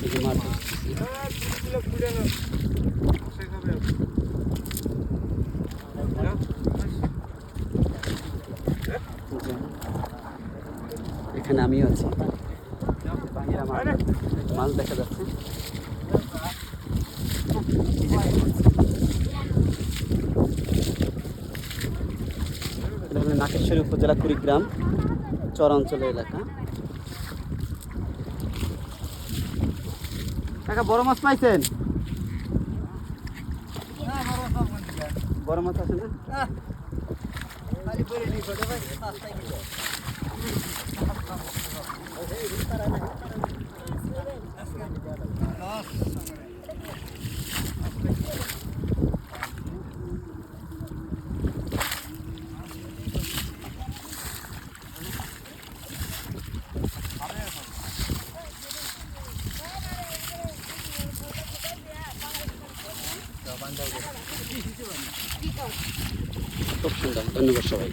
এই যে মাছ ধরতেছি। এখানে আমিও আছি, বাহিরা মাছ দেখা যাচ্ছে। নাকেশ্বরী উপজেলা কুড়িগ্রাম চরাঞ্চলের এলাকা। কাকা বড় মাছ পাইছেন? বড় মাছ আছে না? খুব সুন্দর, ধন্যবাদ সবাই।